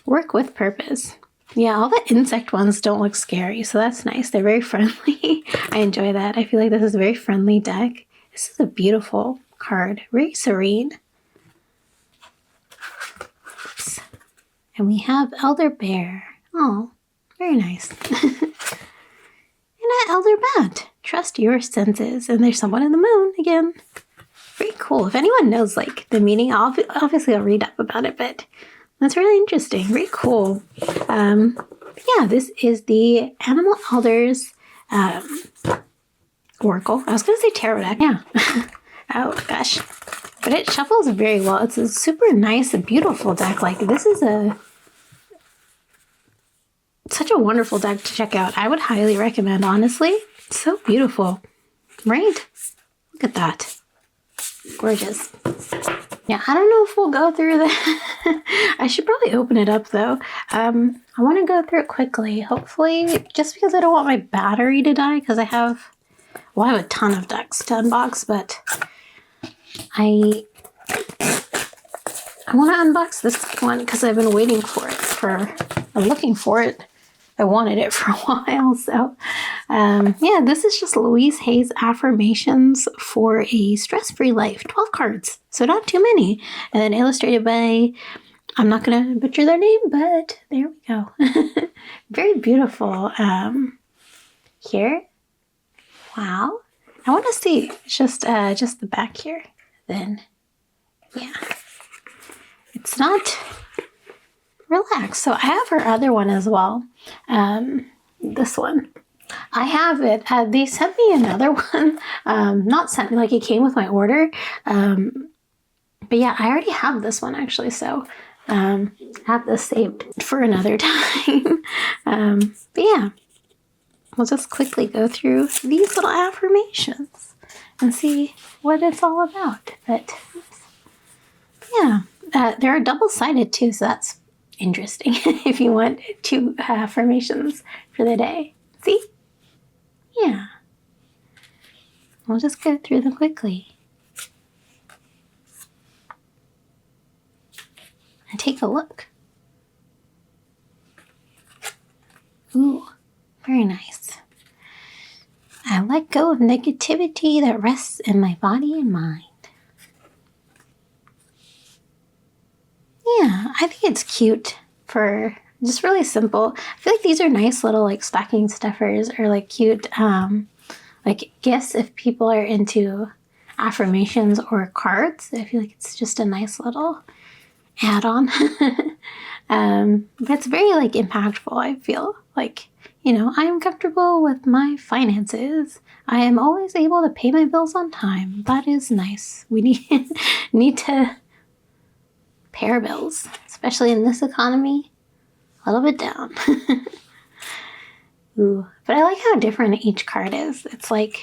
Work with purpose. Yeah, all the insect ones don't look scary, so that's nice. They're very friendly. I enjoy that. I feel like this is a very friendly deck. This is a beautiful card. Very serene. Oops. And we have Elder Bear. Oh, very nice. And an Elder Bat. Trust your senses. And there's someone in the moon again. Very cool. If anyone knows like the meaning, obviously I'll read up about it, but that's really interesting. Very cool. Yeah, this is the Animal Elders Oracle. I was going to say tarot deck. Yeah. Oh, gosh. But it shuffles very well. It's a super nice and beautiful deck. Like, this is such a wonderful deck to check out. I would highly recommend, honestly. It's so beautiful. Right? Look at that. Gorgeous. Yeah, I don't know if we'll go through that. I should probably open it up, though. I want to go through it quickly. Hopefully, just because I don't want my battery to die, because I have a ton of decks to unbox, but I want to unbox this one because I've been waiting for it. I'm looking for it. I wanted it for a while. So, yeah, this is just Louise Hay's Affirmations for a Stress-Free Life. 12 cards. So not too many. And then illustrated by, I'm not going to butcher their name, but there we go. Very beautiful. Here. Wow. I want to see just the back here. Then, yeah. It's not relaxed. So I have her other one as well. This one. I have it. They sent me another one. Not sent me, like it came with my order. But yeah, I already have this one actually. So I have this saved for another time. But yeah, we'll just quickly go through these little affirmations and see what it's all about. But yeah, they're double-sided too, so that's interesting if you want 2 affirmations for the day. See? Yeah. We'll just go through them quickly and take a look. Ooh, very nice. I let go of negativity that rests in my body and mind. Yeah, I think it's cute for just really simple. I feel like these are nice little like stocking stuffers or like cute like gifts if people are into affirmations or cards. I feel like it's just a nice little add-on. But it's very like impactful, I feel. Like, you know, I am comfortable with my finances. I am always able to pay my bills on time. That is nice. We need to pay our bills, especially in this economy. A little bit down. Ooh, but I like how different each card is. It's like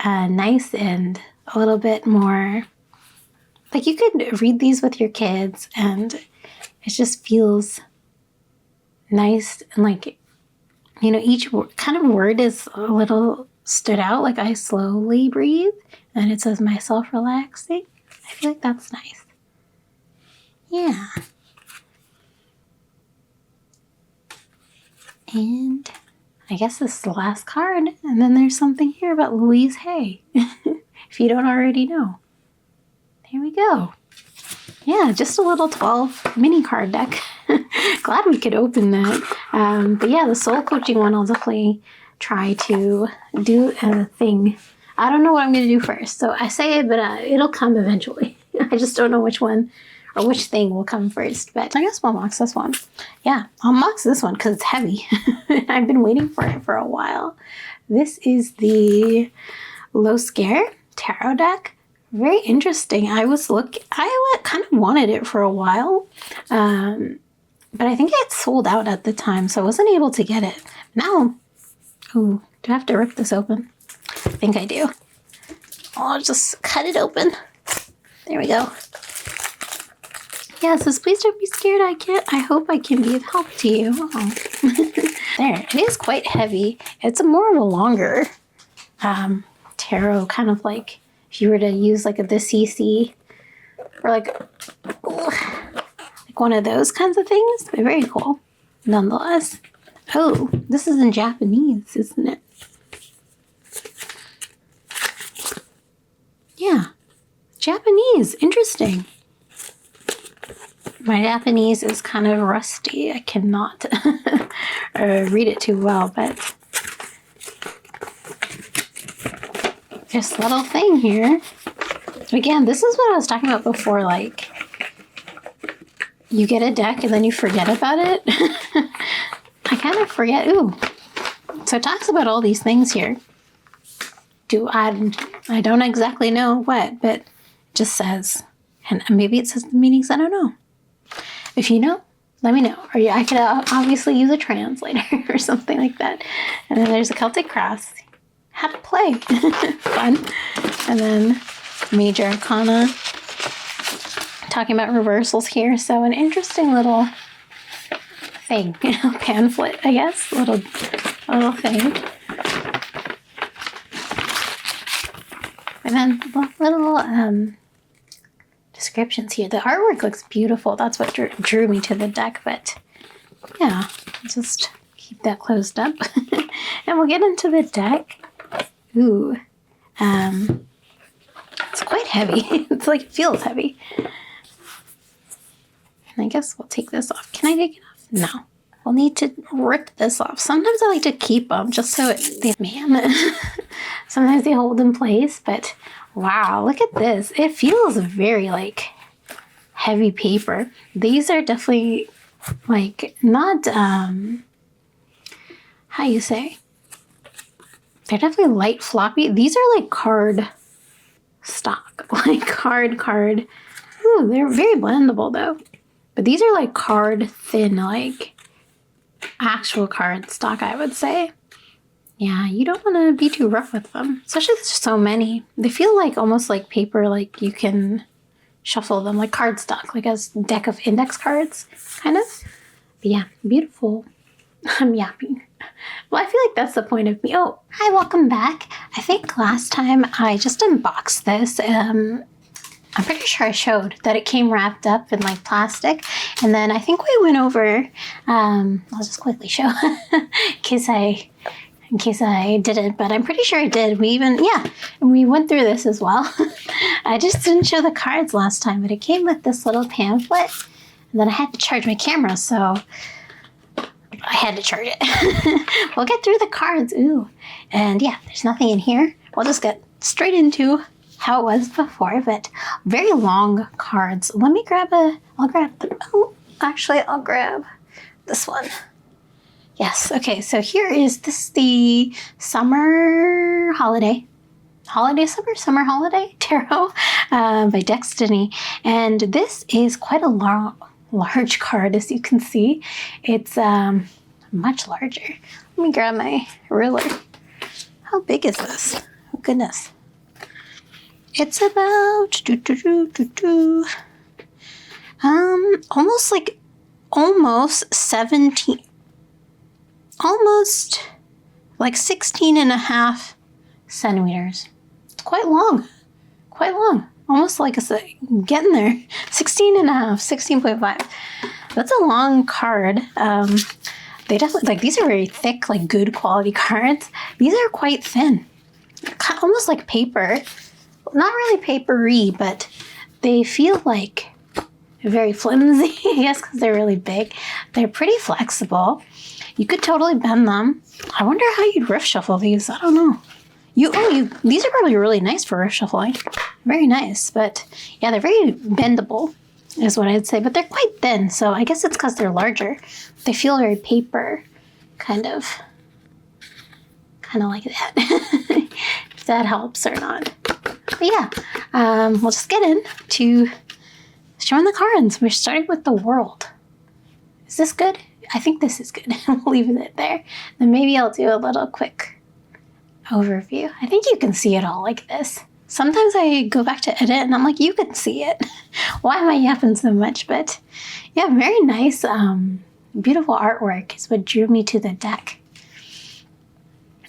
nice and a little bit more, like you could read these with your kids and it just feels nice and like, you know, each kind of word is a little stood out. Like I slowly breathe and it says myself relaxing. I feel like that's nice. Yeah. And I guess this is the last card. And then there's something here about Louise Hay. If you don't already know. There we go. Yeah, just a little 12 mini card deck. Glad we could open that. But yeah, the soul coaching one, I'll definitely try to do a thing. I don't know what I'm going to do first. So I say it, but it'll come eventually. I just don't know which one or which thing will come first. But I guess we'll unbox this one. Yeah, I'll unbox this one because it's heavy. I've been waiting for it for a while. This is the Low Scare Tarot deck. Very interesting. I kind of wanted it for a while. But I think it sold out at the time, so I wasn't able to get it. Now, ooh, do I have to rip this open? I think I do. I'll just cut it open. There we go. Yeah, it says, please don't be scared. I hope I can be of help to you. Oh. There, it is quite heavy. It's more of a longer tarot, kind of like if you were to use like the CC or like one of those kinds of things. They're very cool, nonetheless. Oh, this is in Japanese, isn't it? Yeah, Japanese. Interesting. My Japanese is kind of rusty. I cannot read it too well, but this little thing here. Again, this is what I was talking about before, like you get a deck and then you forget about it. I kind of forget. Ooh. So it talks about all these things here. I don't exactly know what, but it just says, and maybe it says the meanings, I don't know. If you know, let me know. Or I could obviously use a translator or something like that. And then there's a Celtic cross. How to play. Fun. And then major arcana. Talking about reversals here. So an interesting little thing. Pamphlet, I guess. A little thing. And then little descriptions here. The artwork looks beautiful. That's what drew me to the deck. But yeah, just keep that closed up. And we'll get into the deck. Ooh. It's quite heavy. It's like, it feels heavy. And I guess we'll take this off. Can I take it off? No. We'll need to rip this off. Sometimes I like to keep them just so sometimes they hold in place, but wow, look at this. It feels very like heavy paper. These are definitely like not, how you say? They're definitely light floppy. These are like card stock, like card. Ooh, they're very blendable though. But these are like card thin, like actual card stock, I would say. Yeah, you don't want to be too rough with them, especially there's so many. They feel like almost like paper, like you can shuffle them like card stock, like a deck of index cards, kind of. But yeah, beautiful. I'm yapping. Well, I feel like that's the point of me. Oh, hi, welcome back. I think last time I just unboxed this. I'm pretty sure I showed that it came wrapped up in like plastic. And then I think we went over, I'll just quickly show in case I didn't, but I'm pretty sure I did. We went through this as well. I just didn't show the cards last time, but it came with this little pamphlet. And then I had to charge my camera, so I had to charge it. We'll get through the cards. Ooh. And yeah, there's nothing in here. We'll just get straight into how it was before, but very long cards. Let me I'll grab this one. Yes, okay, so here is the Summer Holiday Tarot by Destiny. And this is quite a large card, as you can see. It's much larger. Let me grab my ruler. How big is this? Oh, goodness. It's about almost 17, almost like 16 and a half centimeters. It's quite long, almost like getting there. 16 and a half, 16.5. That's a long card. They definitely, like, these are very thick, like good quality cards. These are quite thin, almost like paper. Not really papery, but they feel like very flimsy, I guess, because they're really big. They're pretty flexible. You could totally bend them. I wonder how you'd riff shuffle these. I don't know. These are probably really nice for riff shuffling. Very nice, but yeah, they're very bendable, is what I'd say. But they're quite thin, so I guess it's because they're larger. They feel very paper, kind of like that. If that helps or not. But yeah, we'll just get into showing the cards. We're starting with the World. Is this good? I think this is good. We'll leave it there. Then maybe I'll do a little quick overview. I think you can see it all like this. Sometimes I go back to edit and I'm like, you can see it. Why am I yapping so much? But yeah, very nice, beautiful artwork is what drew me to the deck.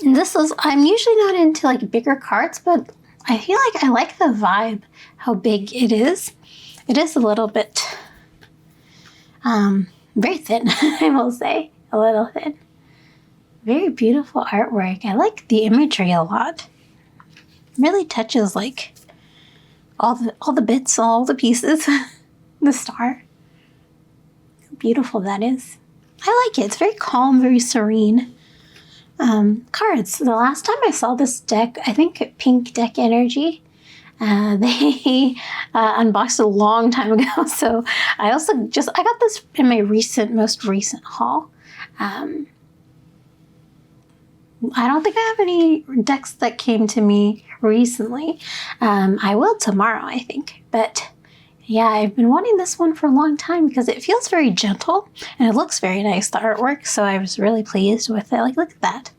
And I'm usually not into like bigger cards, but I feel like I like the vibe, how big it is. It is a little bit, very thin, I will say, a little thin. Very beautiful artwork. I like the imagery a lot. It really touches like all the bits, all the pieces, the star. How beautiful that is. I like it. It's very calm, very serene. Cards. The last time I saw this deck, I think Pink Deck Energy, they unboxed a long time ago. So I got this in my most recent haul. I don't think I have any decks that came to me recently. I will tomorrow, I think. But yeah, I've been wanting this one for a long time because it feels very gentle and it looks very nice, the artwork. So I was really pleased with it. Like, look at that.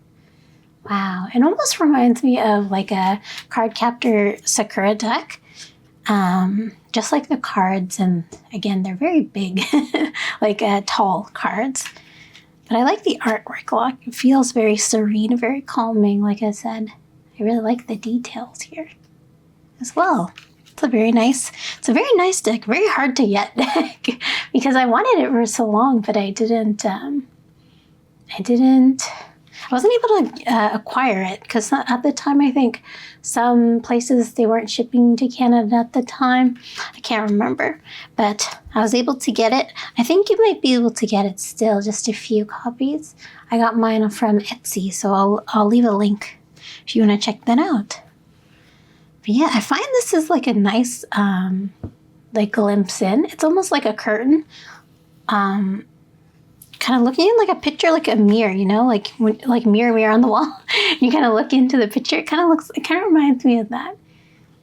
Wow. It almost reminds me of like a Cardcaptor Sakura deck. Just like the cards, and again, they're very big, like tall cards. But I like the artwork a lot. It feels very serene, very calming, like I said. I really like the details here as well. It's a very nice deck. Very hard to get deck because I wanted it for so long, but I wasn't able to acquire it because at the time, I think some places they weren't shipping to Canada at the time. I can't remember, but I was able to get it. I think you might be able to get it still, just a few copies. I got mine from Etsy, so I'll leave a link if you want to check that out. But yeah, I find this is like a nice like glimpse in. It's almost like a curtain. Kind of looking in like a picture, like a mirror, you know, like mirror on the wall. You kind of look into the picture. It kind of reminds me of that.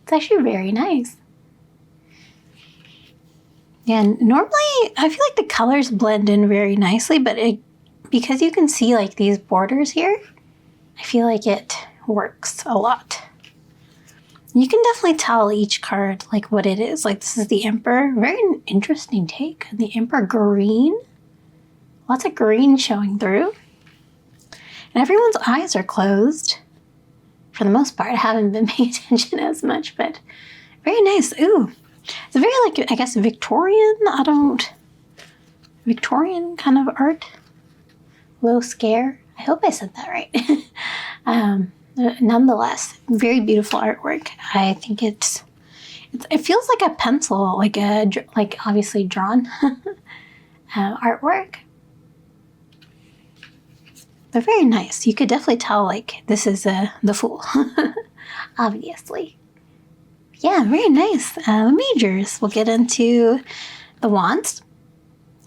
It's actually very nice. Yeah, normally I feel like the colors blend in very nicely, but because you can see like these borders here, I feel like it works a lot. You can definitely tell each card like what it is. Like this is the Emperor. Very interesting take. The Emperor green. Lots of green showing through. And everyone's eyes are closed. For the most part, I haven't been paying attention as much, but very nice. Ooh. It's a very, like, I guess, Victorian kind of art. Low scare. I hope I said that right. Nonetheless, very beautiful artwork. I think it feels like a pencil, like obviously drawn artwork. But very nice. You could definitely tell, like, this is the Fool, obviously. Yeah, very nice. The majors. We'll get into the wands.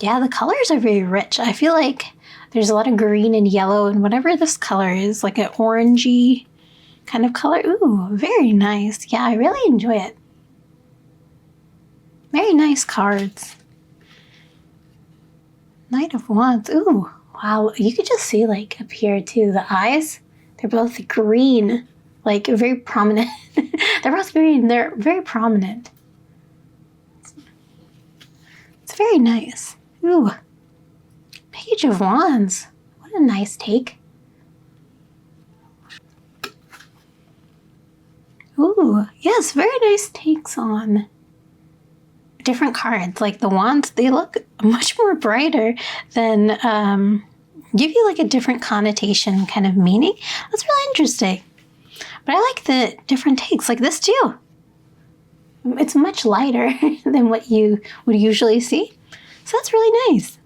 Yeah, the colors are very rich. I feel like there's a lot of green and yellow and whatever this color is, like an orangey kind of color. Ooh, very nice. Yeah, I really enjoy it. Very nice cards. Knight of Wands. Ooh. Wow, you could just see like up here too, the eyes, they're both green, like very prominent. They're both green, they're very prominent. It's very nice. Ooh, Page of Wands. What a nice take. Ooh, yes, very nice takes on different cards. Like the wands, they look much more brighter than give you like a different connotation kind of meaning. That's really interesting. But I like the different takes, like this too. It's much lighter than what you would usually see. So that's really nice.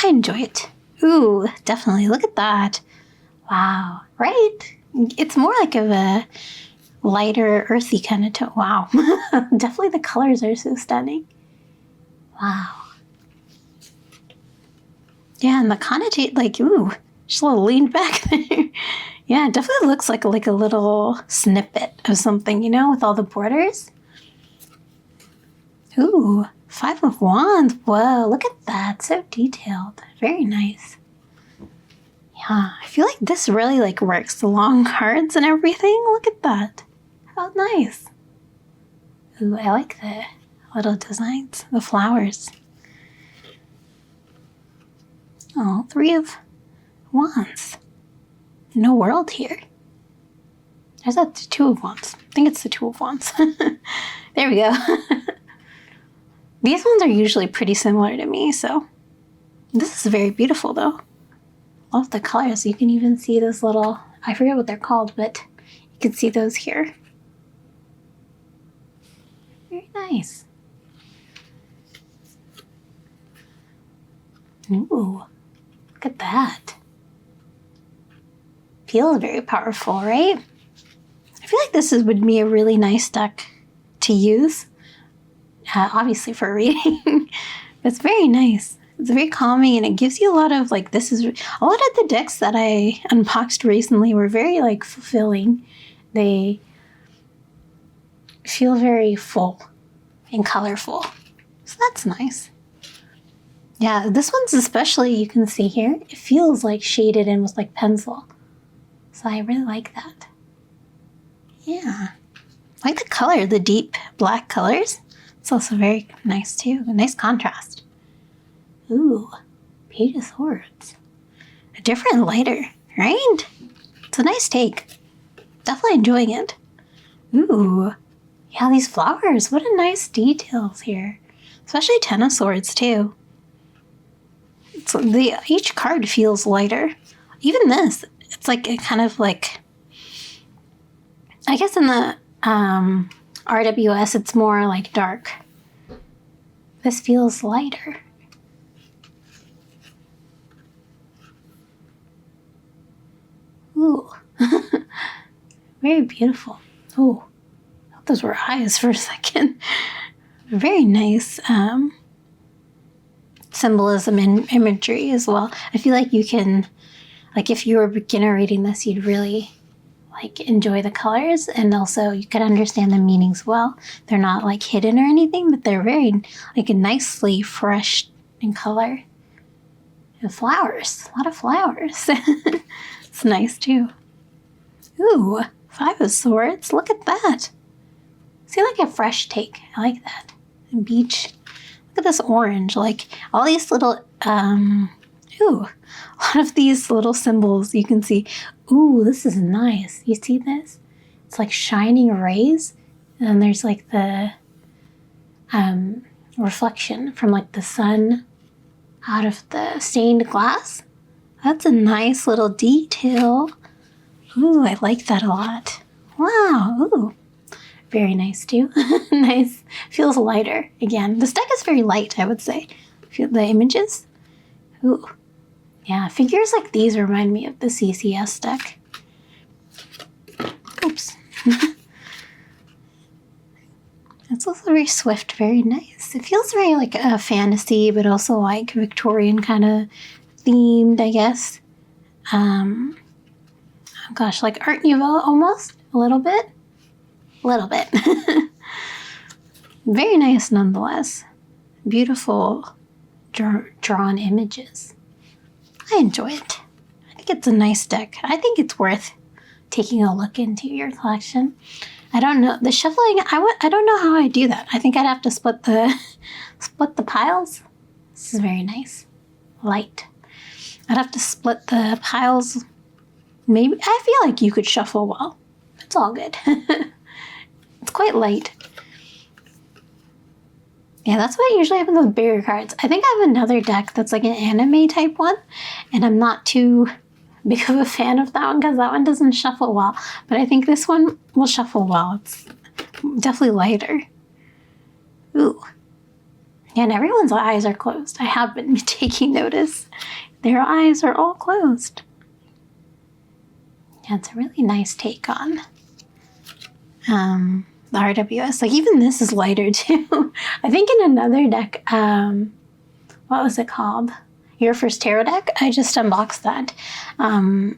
I enjoy it. Ooh, definitely. Look at that. Wow. Right? It's more like of a lighter, earthy kind of tone. Wow. Definitely the colors are so stunning. Wow. Yeah, and the connotate, like, ooh, just a little leaned back there. Yeah, it definitely looks like a little snippet of something, you know, with all the borders. Ooh, Five of Wands. Whoa, look at that. So detailed. Very nice. Yeah, I feel like this really like works. The long cards and everything. Look at that. How nice. Ooh, I like the little designs, the flowers. Oh, Three of Wands. No world here. There's that Two of Wands. I think it's the Two of Wands. There we go. These ones are usually pretty similar to me, so this is very beautiful though. Love the colors. You can even see this little, I forget what they're called, but you can see those here. Very nice. Ooh, look at that. Feels very powerful, right? I feel like this would be a really nice deck to use. Obviously for reading. But it's very nice. It's very calming, and it gives you a lot of like, this is a lot of the decks that I unboxed recently were very like fulfilling. They feel very full and colorful. So that's nice. Yeah, this one's especially, you can see here, it feels like shaded in with like pencil. So I really like that. Yeah. I like the color, the deep black colors. It's also very nice too. A nice contrast. Ooh, Page of Swords. A different lighter, right? It's a nice take. Definitely enjoying it. Ooh, yeah, these flowers. What a nice details here. Especially Ten of Swords too. So each card feels lighter. Even this, it's like a kind of like, I guess in the RWS it's more like dark. This feels lighter. Ooh, very beautiful. Oh, I thought those were eyes for a second. Very nice symbolism and imagery as well. I feel like you can, like if you were a beginner reading this, you'd really like enjoy the colors, and also you could understand the meanings well. They're not like hidden or anything, but they're very like nicely fresh in color. And flowers, a lot of flowers. It's nice too. Ooh, Five of Swords, look at that. See, like a fresh take, I like that. And beach. Look at this orange, like all these little, ooh, a lot of these little symbols you can see. Ooh, this is nice. You see this? It's like shining rays. And then there's like the reflection from like the sun out of the stained glass. That's a nice little detail. Ooh, I like that a lot. Wow, ooh. Very nice too. Nice. Feels lighter. Again, this deck is very light, I would say. Feel the images. Ooh. Yeah, figures like these remind me of the CCS deck. Oops. It's also very swift, very nice. It feels very like a fantasy, but also like Victorian kind of themed, I guess. Oh gosh, like Art Nouveau almost, a little bit. Very nice nonetheless. Beautiful drawn images. I enjoy it. I think it's a nice deck. I think it's worth taking a look into your collection. I don't know, the shuffling, I don't know how I do that. I think I'd have to split the piles. This is very nice. Light. I'd have to split the piles. Maybe, I feel like you could shuffle well. It's all good. It's quite light. Yeah, that's what usually happens with bigger cards. I think I have another deck that's like an anime type one, and I'm not too big of a fan of that one because that one doesn't shuffle well. But I think this one will shuffle well. It's definitely lighter. Ooh. And everyone's eyes are closed. I have been taking notice. Their eyes are all closed. Yeah, it's a really nice take on the RWS. Like even this is lighter too. I think in another deck, what was it called? Your First Tarot deck? I just unboxed that. What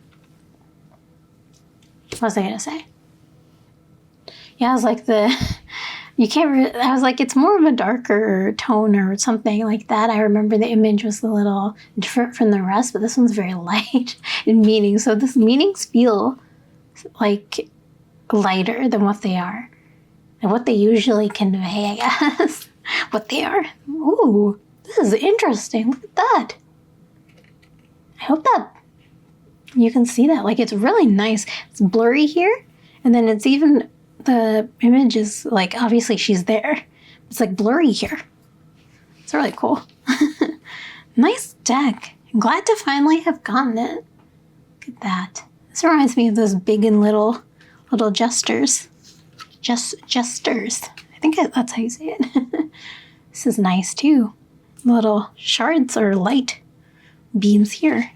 was I gonna say? Yeah, I was like I was like, it's more of a darker tone or something like that. I remember the image was a little different from the rest, but this one's very light in meaning. So this meanings feel like lighter than what they are. And what they usually convey, I guess. What they are. Ooh, this is interesting. Look at that. I hope that you can see that. Like, it's really nice. It's blurry here. And then it's even, the image is like, obviously she's there. It's like blurry here. It's really cool. Nice deck. I'm glad to finally have gotten it. Look at that. This reminds me of those big and little jesters. Jesters. I think that's how you say it. This is nice too. Little shards or light beams here.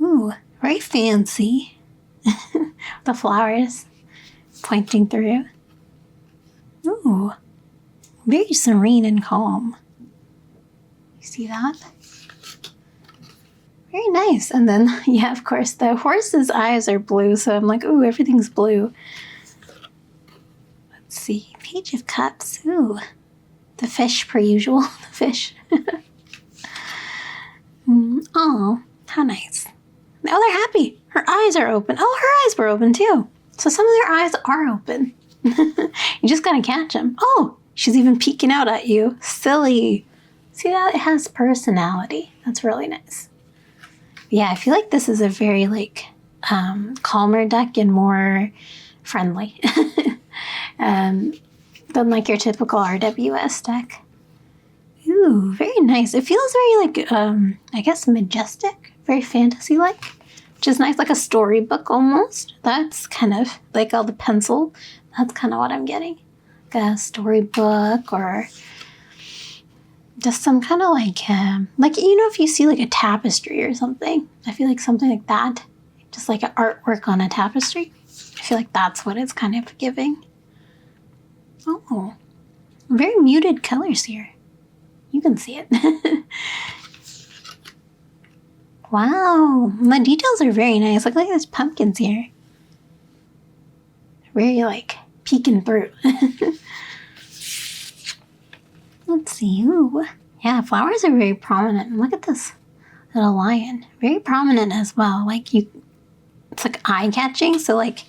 Ooh, very fancy. The flowers pointing through. Ooh, very serene and calm. See that? Very nice. And then, yeah, of course, the horse's eyes are blue, so I'm like, ooh, everything's blue. Let's see. Page of Cups. Ooh. The fish, per usual. The fish. Oh, how nice. Oh, they're happy. Her eyes are open. Oh, her eyes were open too. So some of their eyes are open. You just gotta catch them. Oh, she's even peeking out at you. Silly. See that? It has personality. That's really nice. Yeah, I feel like this is a very like calmer deck and more friendly than like your typical RWS deck. Ooh, very nice. It feels very like, I guess majestic, very fantasy-like, which is nice, like a storybook almost. That's kind of like all the pencil. That's kind of what I'm getting. Like a storybook or just some kind of like, you know, if you see like a tapestry or something, I feel like something like that, just like an artwork on a tapestry. I feel like that's what it's kind of giving. Oh, very muted colors here. You can see it. Wow, the details are very nice. Look like there's pumpkins here. Very like peeking through. Let's see. Ooh, yeah, flowers are very prominent. Look at this little lion, very prominent as well. Like it's like eye catching. So like,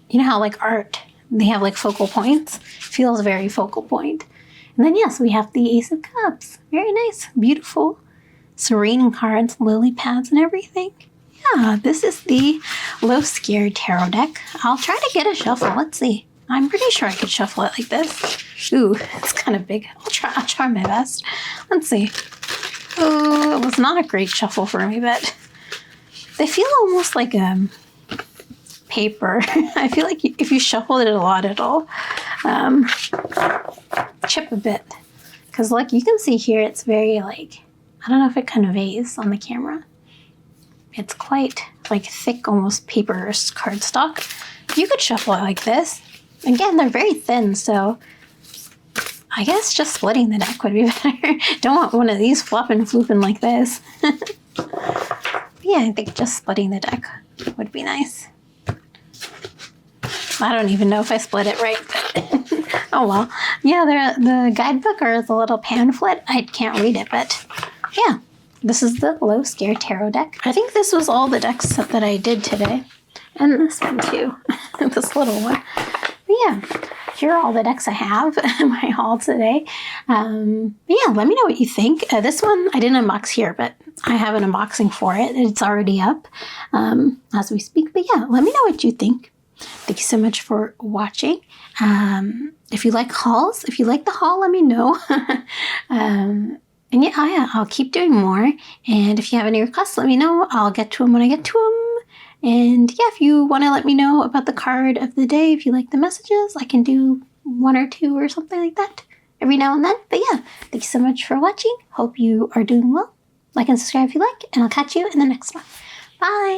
you know how like art, they have like focal points. Feels very focal point. And then yes, we have the Ace of Cups. Very nice, beautiful, serene cards, lily pads, and everything. Yeah, this is the Low Scared Tarot deck. I'll try to get a shuffle. Let's see. I'm pretty sure I could shuffle it like this. Ooh, it's kind of big. I'll try my best. Let's see. Oh, it was not a great shuffle for me, but they feel almost like paper. I feel like if you shuffle it a lot, it'll chip a bit. Because like you can see here, it's very like, I don't know if it conveys on the camera. It's quite like thick, almost paper cardstock. You could shuffle it like this. Again, they're very thin, so I guess just splitting the deck would be better. Don't want one of these flopping, flooping like this. Yeah, I think just splitting the deck would be nice. I don't even know if I split it right, but oh well. Yeah, the guidebook or the little pamphlet, I can't read it, but yeah. This is the Low Scared Tarot deck. I think this was all the decks that I did today. And this one too. This little one. But yeah, here are all the decks I have in my haul today. Yeah, let me know what you think. This one I didn't unbox here, but I have an unboxing for it. It's already up as we speak. But yeah, let me know what you think. Thank you so much for watching. If you like hauls, if you like the haul, let me know. And yeah, I'll keep doing more. And if you have any requests, let me know. I'll get to them when I get to them. And yeah, if you want to let me know about the card of the day, if you like the messages, I can do 1 or 2 or something like that every now and then. But yeah, thank you so much for watching. Hope you are doing well. Like and subscribe if you like, and I'll catch you in the next one. Bye!